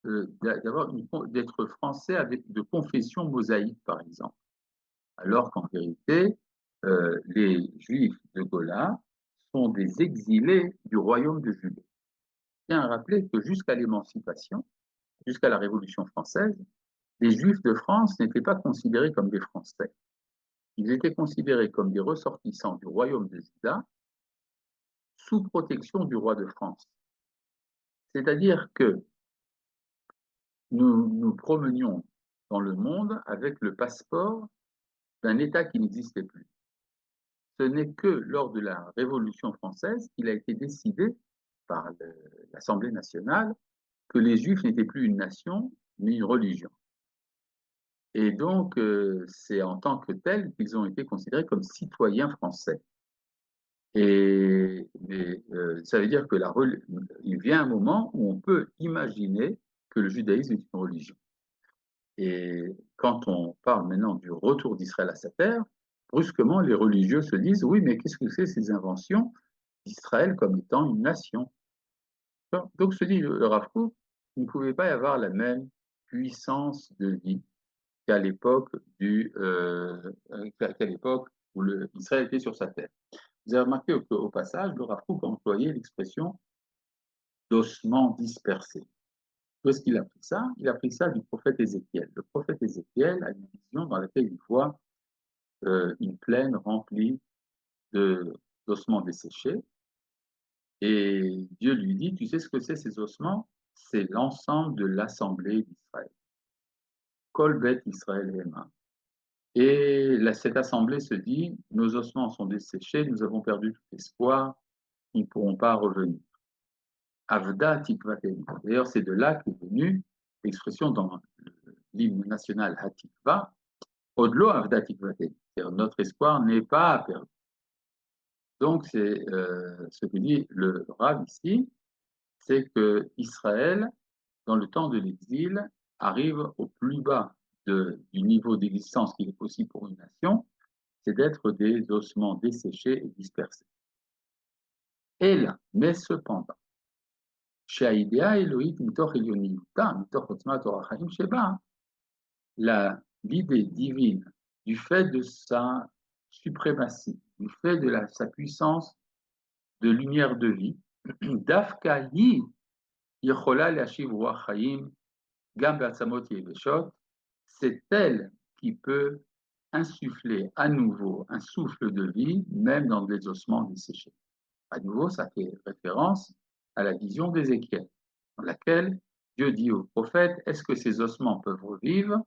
d'être français de confession mosaïque, par exemple. Alors qu'en vérité, les Juifs de Gola sont des exilés du royaume de Judée. Je tiens à rappeler que jusqu'à l'émancipation, jusqu'à la Révolution française, les Juifs de France n'étaient pas considérés comme des Français. ils étaient considérés comme des ressortissants du royaume de Juda sous protection du roi de France. C'est-à-dire que nous nous promenions dans le monde avec le passeport d'un État qui n'existait plus. Ce n'est que lors de la Révolution française qu'il a été décidé par l'Assemblée nationale que les Juifs n'étaient plus une nation, mais une religion. Et donc, c'est en tant que tels qu'ils ont été considérés comme citoyens français. Ça veut dire que il vient un moment où on peut imaginer que le judaïsme est une religion. Et quand on parle maintenant du retour d'Israël à sa terre, brusquement, les religieux se disent, oui, mais qu'est-ce que c'est ces inventions d'Israël comme étant une nation? Donc, se dit le Rav Kook, il ne pouvait pas y avoir la même puissance de vie qu'à l'époque qu'à l'époque où Israël était sur sa terre. Vous avez remarqué qu'au passage, le Rav Kook a employé l'expression d'ossements dispersés. Où est-ce qu'il a pris ça? Il a pris ça du prophète Ézéchiel. Le prophète Ézéchiel a une vision dans laquelle il voit une plaine remplie d'ossements desséchés. Et Dieu lui dit, tu sais ce que c'est ces ossements? C'est l'ensemble de l'assemblée d'Israël. Kol Bet Israël Hema. Et cette assemblée se dit, nos ossements sont desséchés, nous avons perdu tout espoir, ils ne pourront pas revenir. Avda Tikvaten. D'ailleurs, c'est de là qu'est venue l'expression dans l'hymne national Hatikva, Odlo Avda Tikvaten. C'est-à-dire notre espoir n'est pas perdu. Donc, c'est ce que dit le Rav ici, c'est que Israël, dans le temps de l'exil, arrive au plus bas du niveau d'existence qu'il est possible pour une nation, c'est d'être des ossements desséchés et dispersés. Et là, mais cependant, l'idée divine du fait de sa suprématie, du fait de sa puissance de lumière de vie, Dafkahi Yechola Lashiv Ruach Chaim Gam Be'atzamot Yeveshot, c'est elle qui peut insuffler à nouveau un souffle de vie, même dans des ossements desséchés. À nouveau, ça fait référence à la vision d'Ézéchiel, dans laquelle Dieu dit au prophète, est-ce que ces ossements peuvent revivre?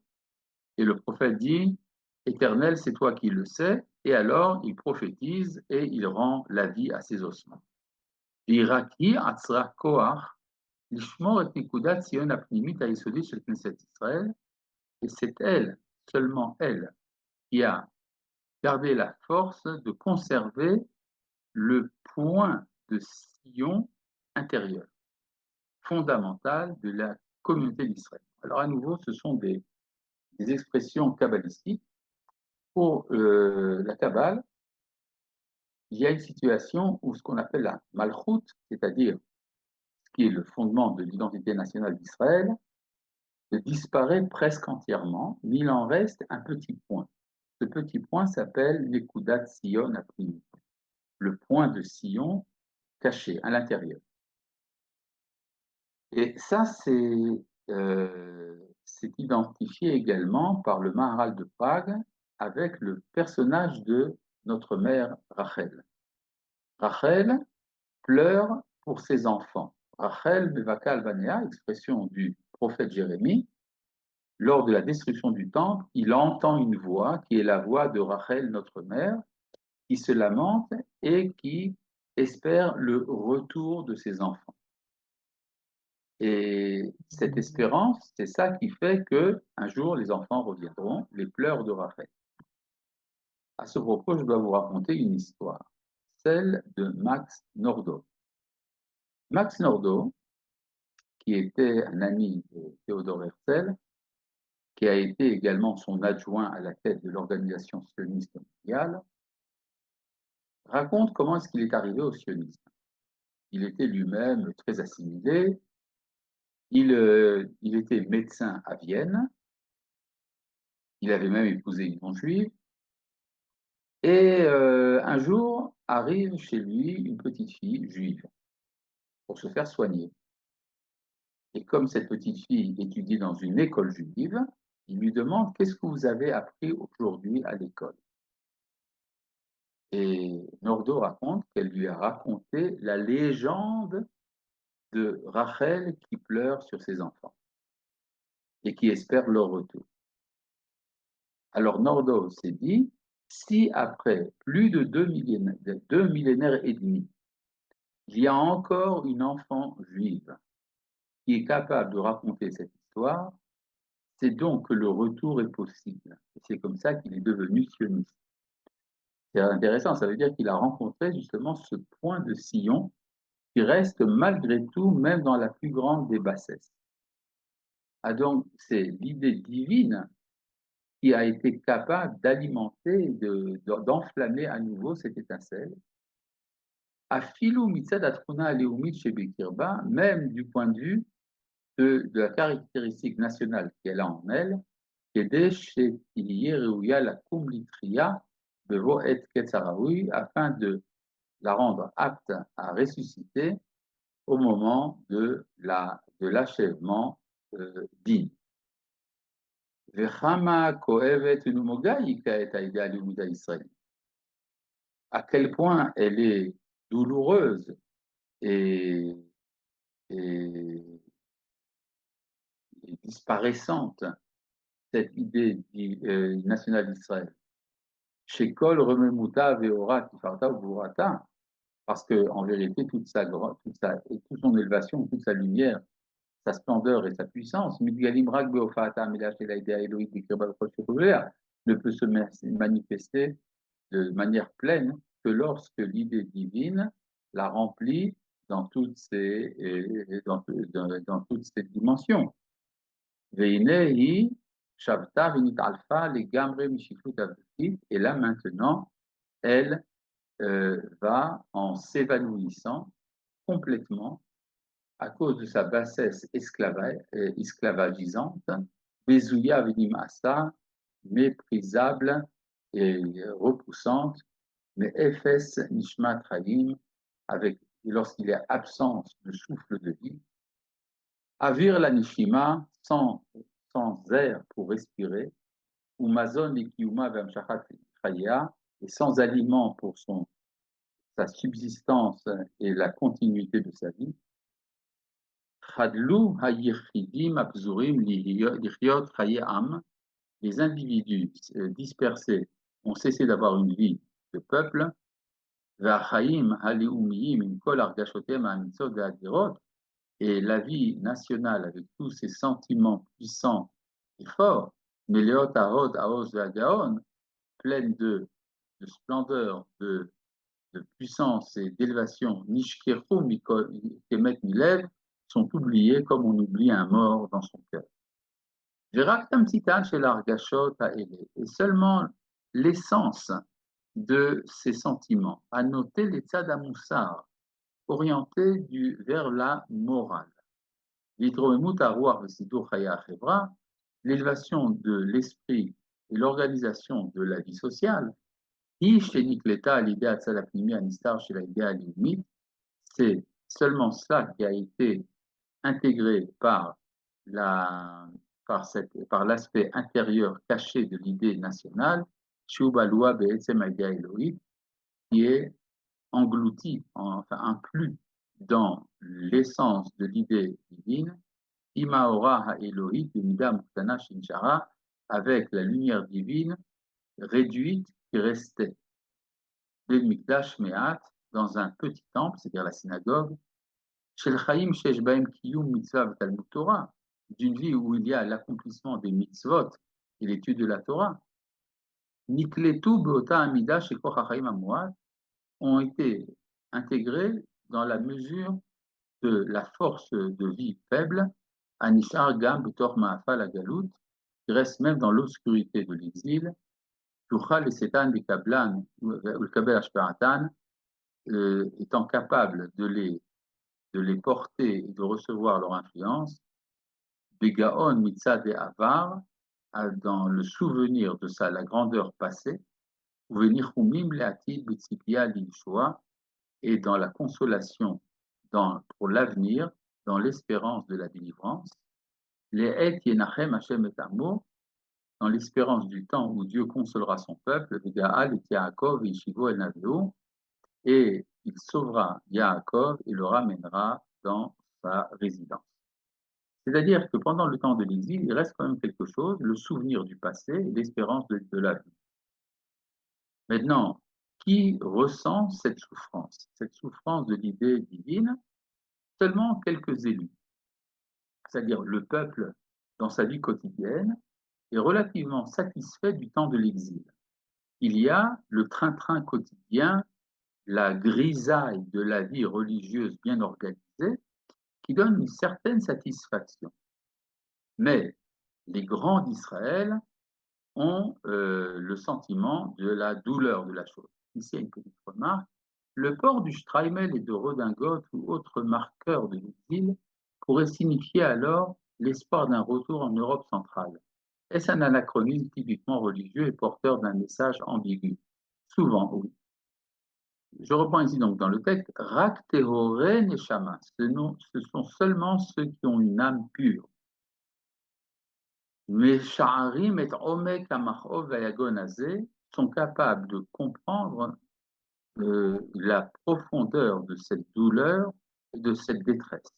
Et le prophète dit, Éternel, c'est toi qui le sais. Et alors, il prophétise et il rend la vie à ces ossements. Iraki atzra koach lishmor et nikudat Sion apnimit haïsodit shel Knesset Israël. Et c'est elle, seulement elle, qui a gardé la force de conserver le point de sillon intérieur, fondamental de la communauté d'Israël. Alors à nouveau, ce sont des expressions kabbalistiques. Pour la Kabbale, il y a une situation où ce qu'on appelle la malchoute, c'est-à-dire ce qui est le fondement de l'identité nationale d'Israël, disparaît presque entièrement, mais il en reste un petit point. Ce petit point s'appelle Nekudat Sion Aprim, le point de Sion caché à l'intérieur. Et ça, c'est identifié également par le Maharal de Prague avec le personnage de notre mère Rachel. Rachel pleure pour ses enfants. Rachel Bevaka Albanea, expression du prophète Jérémie, lors de la destruction du temple, il entend une voix qui est la voix de Rachel, notre mère, qui se lamente et qui espère le retour de ses enfants. Et cette espérance, c'est ça qui fait que un jour les enfants reviendront, les pleurs de Rachel. À ce propos, je dois vous raconter une histoire, celle de Max Nordau. Max Nordau, qui était un ami de Théodore Herzl, qui a été également son adjoint à la tête de l'organisation sioniste mondiale, raconte comment est-ce qu'il est arrivé au sionisme. Il était lui-même très assimilé, il était médecin à Vienne, il avait même épousé une non-juive, et un jour arrive chez lui une petite fille juive pour se faire soigner. Et comme cette petite fille étudie dans une école juive, il lui demande qu'est-ce que vous avez appris aujourd'hui à l'école. Et Nordo raconte qu'elle lui a raconté la légende de Rachel qui pleure sur ses enfants et qui espère leur retour. Alors Nordo s'est dit, si après plus de 2 millénaires et demi, il y a encore une enfant juive qui est capable de raconter cette histoire, c'est donc que le retour est possible. Et c'est comme ça qu'il est devenu sioniste. C'est intéressant, ça veut dire qu'il a rencontré justement ce point de sillon qui reste malgré tout, même dans la plus grande des bassesses. Ah donc, c'est l'idée divine qui a été capable d'alimenter, d'enflammer à nouveau cette étincelle. Afilu mitzad atruna aleumit shebekirba, même du point de vue de la caractéristique nationale qu'elle a en elle, כדי שתהיה ראויה לקום לתחייה בבוא עת קץ הראוי, afin de la rendre apte à ressusciter au moment de l'achèvement digne. וכמה כואבת ונמוגה כעת הידיעה הלאומית הישראלית. À quel point elle est douloureuse et, et, et disparaissante, cette idée nationale d'Israël. Chez Kol Rememuta Veora Tifarta Burata, parce qu'en vérité, toute son élévation, toute sa lumière, sa splendeur et sa puissance, Midgalim Rak Beofata Milash et l'idée Elohim ne peut se manifester de manière pleine que lorsque l'idée divine la remplit dans toutes ses dimensions. Veinehi Shavta Vinit Alpha les Gamre Mishifut Avdit, et là maintenant, elle va en s'évanouissant complètement à cause de sa bassesse esclavagisante, Bezouya Vinimasa, méprisable et repoussante, mais Ephes Nishmat Chaim, avec lorsqu'il est absence de souffle de vie, Avir la Nishima, sans air pour respirer, ou Mazon et Kiyuma Vamshachat Chaya, et sans aliment pour sa subsistance et la continuité de sa vie. Chadlu hayichidim abzurim lichiot chaye am, les individus dispersés ont cessé d'avoir une vie de peuple. V'achaim haleumiyim im kol argashotem hamitzot ve'adirot, et la vie nationale avec tous ses sentiments puissants et forts, meleot ahod aoz ve'agaon, pleine de splendeur, de puissance et d'élévation, Nishkeru Kemet Milev, sont oubliés comme on oublie un mort dans son cœur. Veraktam Titan chez l'Argashot à Ele, et seulement l'essence de ces sentiments, à noter les Tzadamoussar, orientés vers la morale. L'hydromemut Aruach Vesidur Chaya Chevra, l'élévation de l'esprit et l'organisation de la vie sociale, c'est seulement cela qui a été intégré par l'aspect intérieur caché de l'idée nationale, qui est englouti, enfin inclus dans l'essence de l'idée divine, avec la lumière divine réduite qui restait. Mikdash Me'at, dans un petit temple, c'est-à-dire la synagogue, Shel Chaim Shesh Baem Kiyum Mitzvah Talmud Torah, d'une vie où il y a l'accomplissement des mitzvot et l'étude de la Torah, Nikletu Beota Amida Shekoch HaChaim Amuat, ont été intégrés dans la mesure de la force de vie faible, Anishar Gam Betor Ma'afa la Galout, qui reste même dans l'obscurité de l'exil, Tuchal et Setan Bikablan ou le Kabel Ashparatan, étant capable de les porter et de recevoir leur influence, Begaon Mitzad et Avar, dans le souvenir de la grandeur passée, Venichumim Leatid Bitsipia Lishua, et dans la consolation pour l'avenir, dans l'espérance de la délivrance, les Et Yenachem Hashem et Amo, dans l'espérance du temps où Dieu consolera son peuple, Vegaal et Yaakov et Yeshivo el Naveo, et il sauvera Yaakov et le ramènera dans sa résidence. C'est-à-dire que pendant le temps de l'exil, il reste quand même quelque chose, le souvenir du passé et l'espérance de la vie. Maintenant, qui ressent cette souffrance de l'idée divine? Seulement quelques élus, c'est-à-dire le peuple dans sa vie quotidienne, est relativement satisfait du temps de l'exil. Il y a le train-train quotidien, la grisaille de la vie religieuse bien organisée, qui donne une certaine satisfaction. Mais les grands d'Israël ont le sentiment de la douleur de la chose. Ici, une petite remarque. Le port du streimel et de redingote ou autre marqueur de l'exil pourrait signifier alors l'espoir d'un retour en Europe centrale. Est-ce un anachronisme typiquement religieux et porteur d'un message ambigu? Souvent, oui. Je reprends ici donc dans le texte, Rak Tehoré Neshama, ce sont seulement ceux qui ont une âme pure. Mais Sha'arim et Omek Amachov Vayagonazé sont capables de comprendre la profondeur de cette douleur et de cette détresse.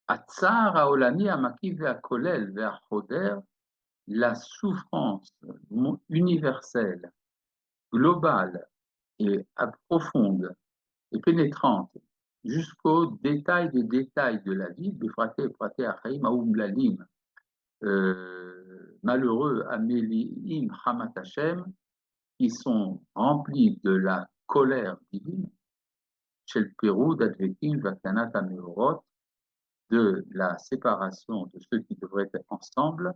Atzar Aolami Amaki Veakolel Veachoder, la souffrance universelle, globale et profonde et pénétrante jusqu'au détail des détails de la vie, malheureux Améliim Hamat Hashem, qui sont remplis de la colère divine, Shel Perou, d'Advekim, Vatanat Ameorot, de la séparation de ceux qui devraient être ensemble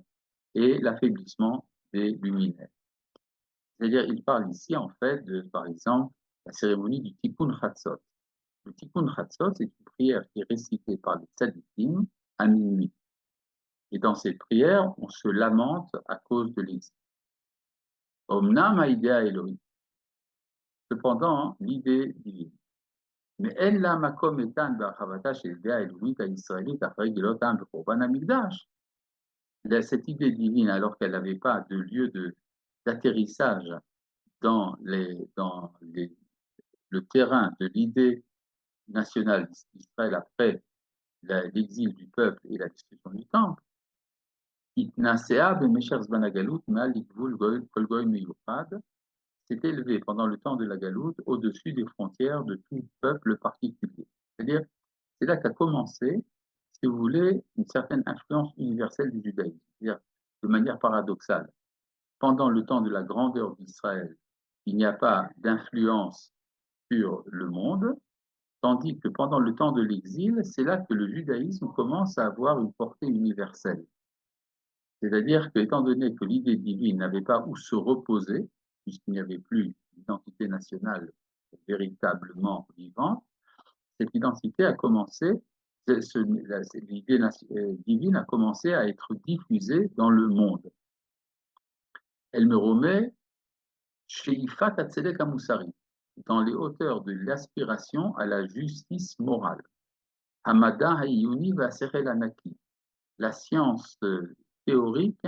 et l'affaiblissement des luminaires. C'est-à-dire, il parle ici, en fait, de, par exemple, la cérémonie du Tikkun Chatzot. Le Tikkun Chatzot, c'est une prière qui est récitée par les tzadikim à minuit. Et dans cette prière, on se lamente à cause de l'exil. Omnam haïdea Elohim. Cependant, l'idée divine. Mais en la makom etan b'achavata shel idea Elohimit ha'israélite après gilotam b'korban hamikdash. Cette idée divine, alors qu'elle n'avait pas de lieu d'atterrissage dans le terrain de l'idée nationale d'Israël après l'exil du peuple et la destruction du temple, s'est élevé pendant le temps de la galoute au-dessus des frontières de tout peuple particulier. C'est-à-dire, c'est là qu'a commencé, si vous voulez, une certaine influence universelle du judaïsme. C'est-à-dire, de manière paradoxale, pendant le temps de la grandeur d'Israël, il n'y a pas d'influence sur le monde, tandis que pendant le temps de l'exil, c'est là que le judaïsme commence à avoir une portée universelle. C'est-à-dire que, étant donné que l'idée divine n'avait pas où se reposer, puisqu'il n'y avait plus d'identité nationale véritablement vivante, cette identité a commencé, l'idée divine a commencé à être diffusée dans le monde. Elle me remet chez Ifat Atzedek Amoussari, dans les hauteurs de l'aspiration à la justice morale. Hamada Hayuni Vaserel Anaki, la science théorique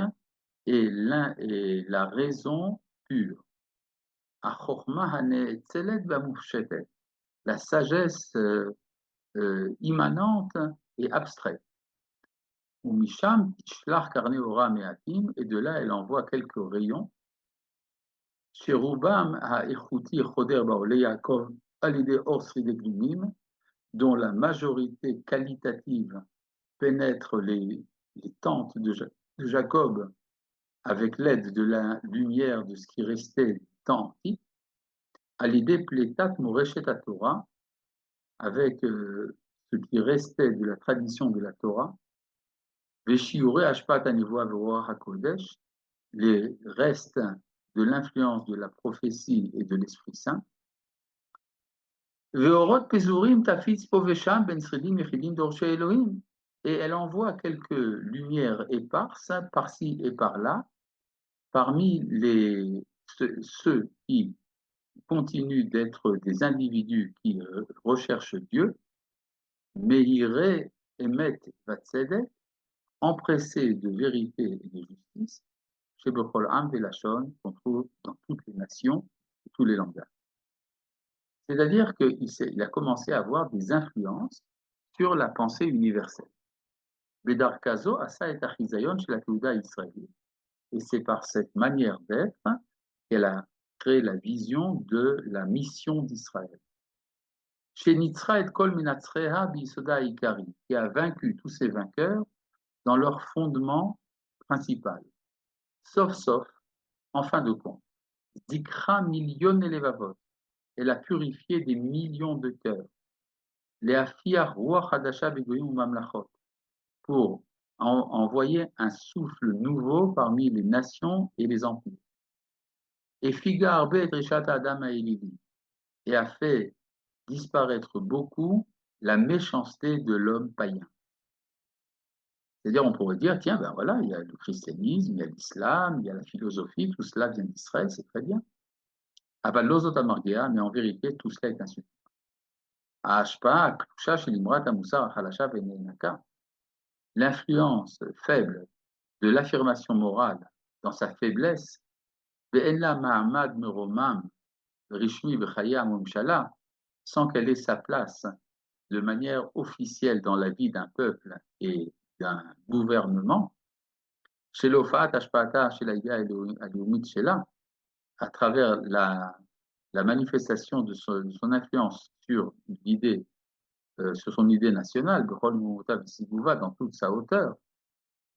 et la raison pure. La sagesse immanente et abstraite. Et de là, elle envoie quelques rayons. Dont la majorité qualitative pénètre les tentes de Jacob avec l'aide de la lumière de ce qui restait du temps antique, à l'idée Plétat Moreshet Torah, avec ce qui restait de la tradition de la Torah, Veshiure Ashpat Anivoa Veroach HaKodesh, les restes de l'influence de la prophétie et de l'Esprit Saint, Veorot Pezurim Tafitz Povesham Ben Sridim Yechidim Dorshe Elohim, et elle envoie quelques lumières éparses par-ci et par-là, parmi ceux qui continuent d'être des individus qui recherchent Dieu, Meiré Emet Vatzedek, empressés de vérité et de justice, chez Bechol Am Velashon, qu'on trouve dans toutes les nations, tous les langages. C'est-à-dire qu'il a commencé à avoir des influences sur la pensée universelle. Bedar Kazo, Asa et Achizayon chez la Teuda israélienne. Et c'est par cette manière d'être qu'elle a créé la vision de la mission d'Israël. Chez Nitzra et Kol Minatzreha Bisoda Ikari, qui a vaincu tous ses vainqueurs dans leur fondement principal. Sauf, en fin de compte, Dikra million elevavot, elle a purifié des millions de cœurs. Les Afia Ruach Hadasha Begoyim Mamlachot, pour envoyer un souffle nouveau parmi les nations et les empires. Et Figa Arbe et Drishat Adam Haïlidi, et a fait disparaître beaucoup la méchanceté de l'homme païen. C'est-à-dire, on pourrait dire, tiens, ben voilà, il y a le christianisme, il y a l'islam, il y a la philosophie, tout cela vient d'Israël, c'est très bien. Avalozot Amargea, mais en vérité, tout cela est insuffisant. Ashpa, Klusha, Shelimrat, Amusar, Halasha, Venenaka. L'influence faible de l'affirmation morale dans sa faiblesse, Ve'enla Ma'amad Meromam, Rishmi Bechaya Mumshala, sans qu'elle ait sa place de manière officielle dans la vie d'un peuple et d'un gouvernement, chez l'Ofat, Ashpata, chez l'Aïga et Shela, à travers la manifestation de son influence sur l'idée, sur son idée nationale, dans toute sa hauteur,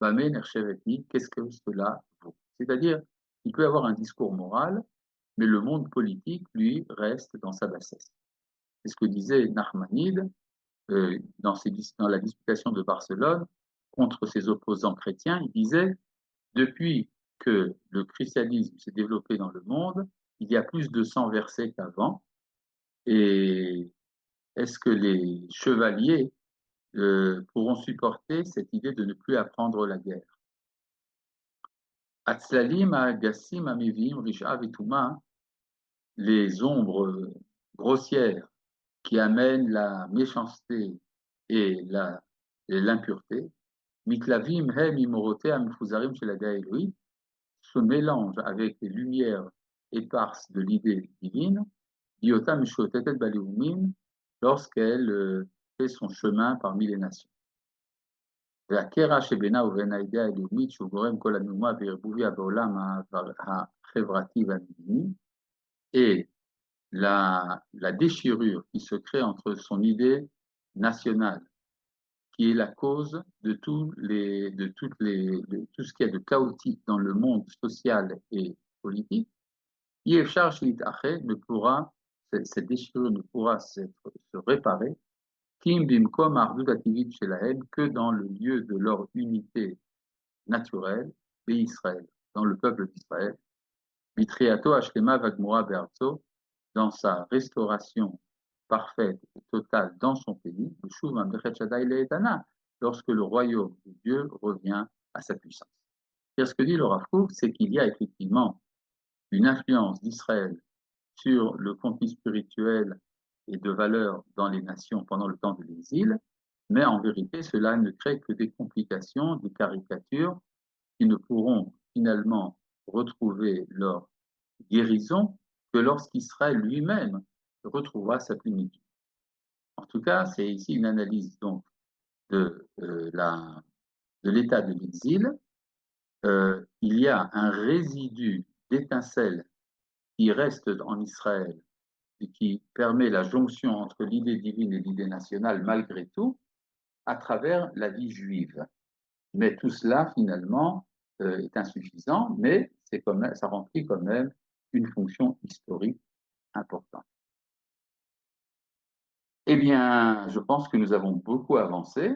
qu'est-ce que cela vaut? C'est-à-dire, il peut avoir un discours moral, mais le monde politique, lui, reste dans sa bassesse. C'est ce que disait Nachmanide dans la disputation de Barcelone contre ses opposants chrétiens. Il disait, depuis que le christianisme s'est développé dans le monde, il y a plus de 100 versets qu'avant. Et est-ce que les chevaliers pourront supporter cette idée de ne plus apprendre la guerre? Atzlalim, Agassim, Amivim, Risha, Vituma, les ombres grossières qui amènent la méchanceté et l'impureté, Miklavim, Hem, Imorote, Amifuzarim, Shelaga Elohim, se mélange avec les lumières éparses de l'idée divine, Diota Mishotetet Baliumim, lorsqu'elle fait son chemin parmi les nations. והקרע שבינה ובין האידאה הלאומית שהוא גורם כל המהומה וערבוביה בעולם החברתי והמדיני, et la déchirure qui se crée entre son idée nationale, qui est la cause de tout ce qu'il y a de chaotique dans le monde social et politique, cette déchirure ne pourra se réparer que dans le lieu de leur unité naturelle, Israël, dans le peuple d'Israël, dans sa restauration parfaite et totale dans son pays, lorsque le royaume de Dieu revient à sa puissance. Et ce que dit le Rav Kook, c'est qu'il y a effectivement une influence d'Israël sur le contenu spirituel et de valeur dans les nations pendant le temps de l'exil, mais en vérité, cela ne crée que des complications, des caricatures qui ne pourront finalement retrouver leur guérison que lorsqu'Israël lui-même retrouvera sa plénitude. En tout cas, c'est ici une analyse donc de l'état de l'exil. Il y a un résidu d'étincelles qui reste en Israël et qui permet la jonction entre l'idée divine et l'idée nationale malgré tout, à travers la vie juive. Mais tout cela, finalement, est insuffisant, mais ça remplit quand même une fonction historique importante. Eh bien, je pense que nous avons beaucoup avancé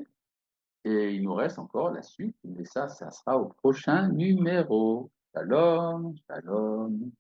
et il nous reste encore la suite, mais ça sera au prochain numéro. Shalom, shalom.